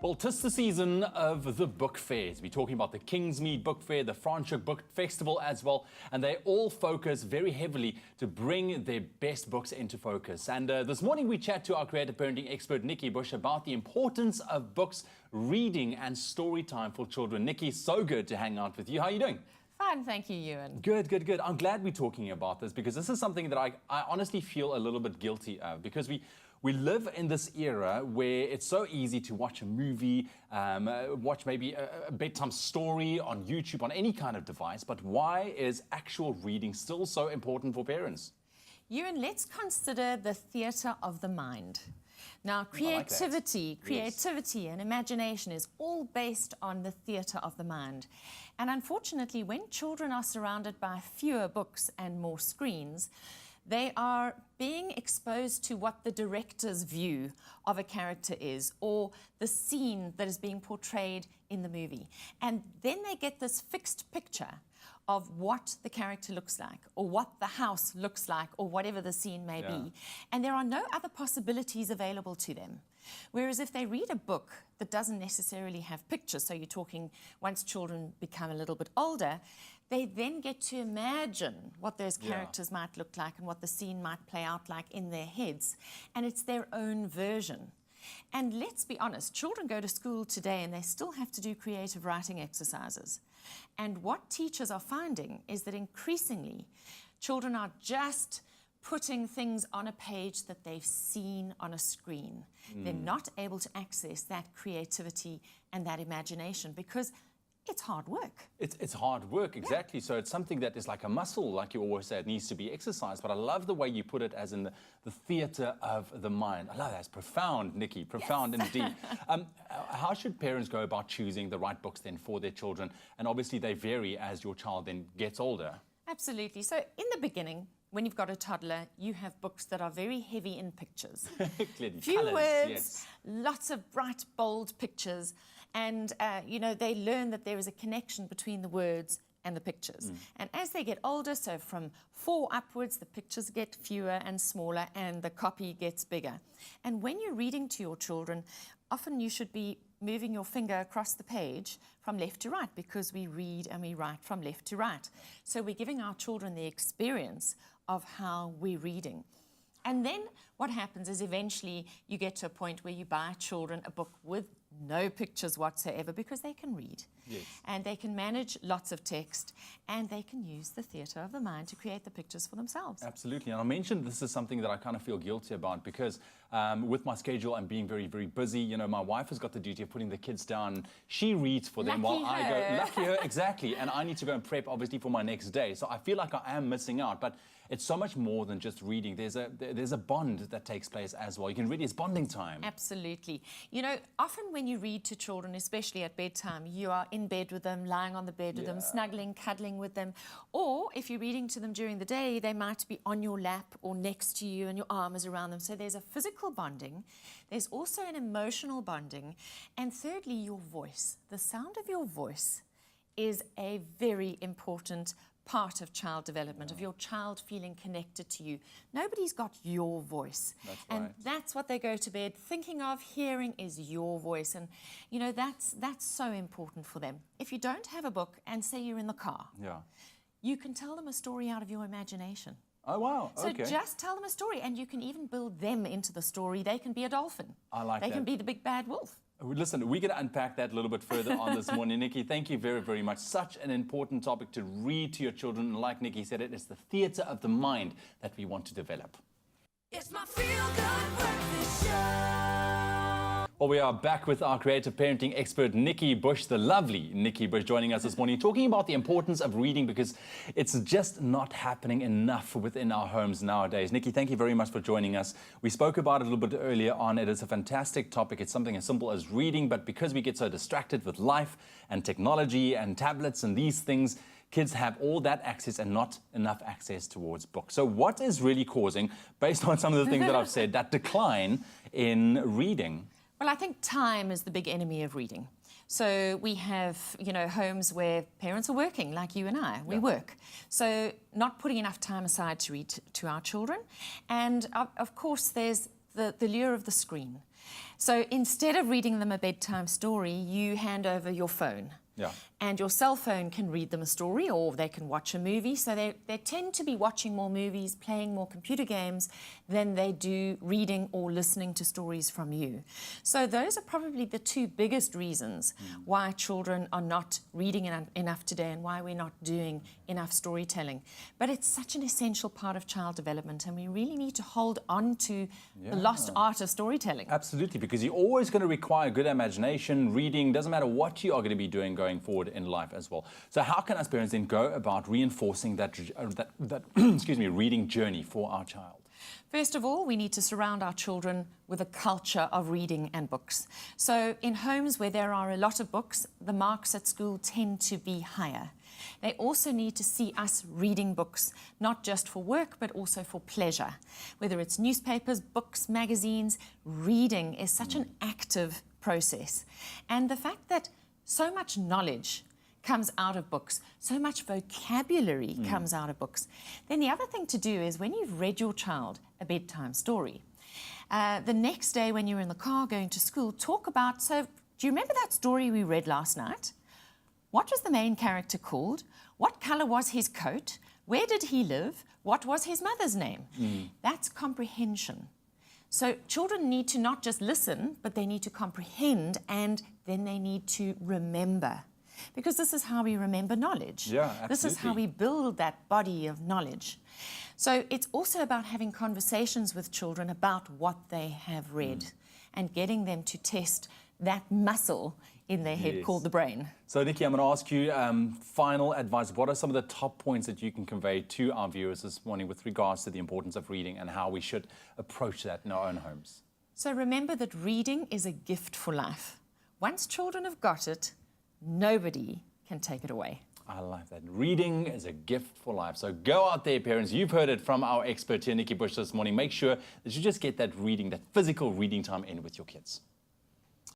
Well, 'tis the season of the book fairs. We're talking about the Kingsmead Book Fair, the Franschhoek Book Festival as well, and they all focus very heavily to bring their best books into focus. And this morning we chat to our creative parenting expert, Nikki Bush, about the importance of books, reading and story time for children. Nikki, so good to hang out with you. How are you doing? Fine, thank you, Ewan. Good, good, good. I'm glad we're talking about this because this is something that I honestly feel a little bit guilty of because we live in this era where it's so easy to watch a movie, watch maybe a bedtime story on YouTube, on any kind of device, but why is actual reading still so important for parents? Ewan, let's consider the theatre of the mind. Now, creativity and imagination is all based on the theatre of the mind. And unfortunately, when children are surrounded by fewer books and more screens, they are being exposed to what the director's view of a character is, or the scene that is being portrayed in the movie. And then they get this fixed picture of what the character looks like, or what the house looks like, or whatever the scene may be. And there are no other possibilities available to them. Whereas if they read a book that doesn't necessarily have pictures, so you're talking once children become a little bit older, they then get to imagine what those characters might look like and what the scene might play out like in their heads. And it's their own version. And let's be honest, children go to school today and they still have to do creative writing exercises. And what teachers are finding is that increasingly children are just putting things on a page that they've seen on a screen. They're not able to access that creativity and that imagination because it's hard work. It's hard work, exactly. So it's something that is like a muscle, like you always say, it needs to be exercised. But I love the way you put it as in the theatre of the mind. I love that. It's profound, Nikki, profound indeed. How should parents go about choosing the right books then for their children? And obviously they vary as your child then gets older. Absolutely. So in the beginning, when you've got a toddler, you have books that are very heavy in pictures. Clearly, Few colours, words, lots of bright, bold pictures. And, you know, they learn that there is a connection between the words and the pictures. And as they get older, so from 4 upwards, the pictures get fewer and smaller and the copy gets bigger. And when you're reading to your children, often you should be moving your finger across the page from left to right because we read and we write from left to right. So we're giving our children the experience of how we're reading. And then what happens is eventually you get to a point where you buy children a book with no pictures whatsoever because they can read. Yes. And they can manage lots of text and they can use the theatre of the mind to create the pictures for themselves. Absolutely. And I mentioned this is something that I kind of feel guilty about because with my schedule I'm being very, very busy. You know, my wife has got the duty of putting the kids down. She reads for them while I go, lucky her, exactly. And I need to go and prep obviously for my next day. So I feel like I am missing out. But it's so much more than just reading. There's a bond that takes place as well. You can read, it's bonding time. Absolutely. You know, often when you read to children, especially at bedtime, you are in bed with them, lying on the bed with them, snuggling, cuddling with them. Or if you're reading to them during the day, they might be on your lap or next to you and your arm is around them. So there's a physical bonding. There's also an emotional bonding. And thirdly, your voice. The sound of your voice is a very important part of child development, of your child feeling connected to you. Nobody's got your voice. That's and right. that's what they go to bed thinking of. Hearing is your voice. And, you know, that's so important for them. If you don't have a book and say you're in the car, you can tell them a story out of your imagination. Oh, wow. So okay. just tell them a story and you can even build them into the story. They can be a dolphin. I like that. They that. can be the big bad wolf. Listen, we're going to unpack that a little bit further on this morning. Nikki, thank you very, very much. Such an important topic to read to your children. And like Nikki said, it's the theatre of the mind that we want to develop. It's my feel-good breakfast show. Well, we are back with our creative parenting expert, Nikki Bush, the lovely Nikki Bush, joining us this morning, talking about the importance of reading because it's just not happening enough within our homes nowadays. Nikki, thank you very much for joining us. We spoke about it a little bit earlier on. It is a fantastic topic. It's something as simple as reading, but because we get so distracted with life and technology and tablets and these things, kids have all that access and not enough access towards books. So what is really causing, based on some of the things that I've said, that decline in reading? Well, I think time is the big enemy of reading. So we have, you know, homes where parents are working, like you and I. We work. So not putting enough time aside to read to our children. And of course, there's the lure of the screen. So instead of reading them a bedtime story, you hand over your phone. Yeah. And your cell phone can read them a story, or they can watch a movie. So they tend to be watching more movies, playing more computer games than they do reading or listening to stories from you. So those are probably the two biggest reasons why children are not reading enough today and why we're not doing enough storytelling. But it's such an essential part of child development, and we really need to hold on to the lost art of storytelling. Absolutely, because you're always going to require good imagination, reading, doesn't matter what you are going to be doing going forward in life as well. So how can us parents then go about reinforcing that excuse me, reading journey for our child? First of all, we need to surround our children with a culture of reading and books. So in homes where there are a lot of books, the marks at school tend to be higher. They also need to see us reading books, not just for work, but also for pleasure. Whether it's newspapers, books, magazines, reading is such an active process. And the fact that so much knowledge comes out of books, so much vocabulary comes out of books. Then the other thing to do is when you've read your child a bedtime story, the next day when you're in the car going to school, talk about, so do you remember that story we read last night? What was the main character called? What colour was his coat? Where did he live? What was his mother's name? That's comprehension. So children need to not just listen, but they need to comprehend, and then they need to remember. Because this is how we remember knowledge. Yeah, absolutely. This is how we build that body of knowledge. So it's also about having conversations with children about what they have read and getting them to test that muscle in their head called the brain. So Nikki, I'm going to ask you final advice. What are some of the top points that you can convey to our viewers this morning with regards to the importance of reading and how we should approach that in our own homes? So remember that reading is a gift for life. Once children have got it, nobody can take it away. I like that. Reading is a gift for life. So go out there, parents. You've heard it from our expert here, Nikki Bush, this morning. Make sure that you just get that reading, that physical reading time in with your kids.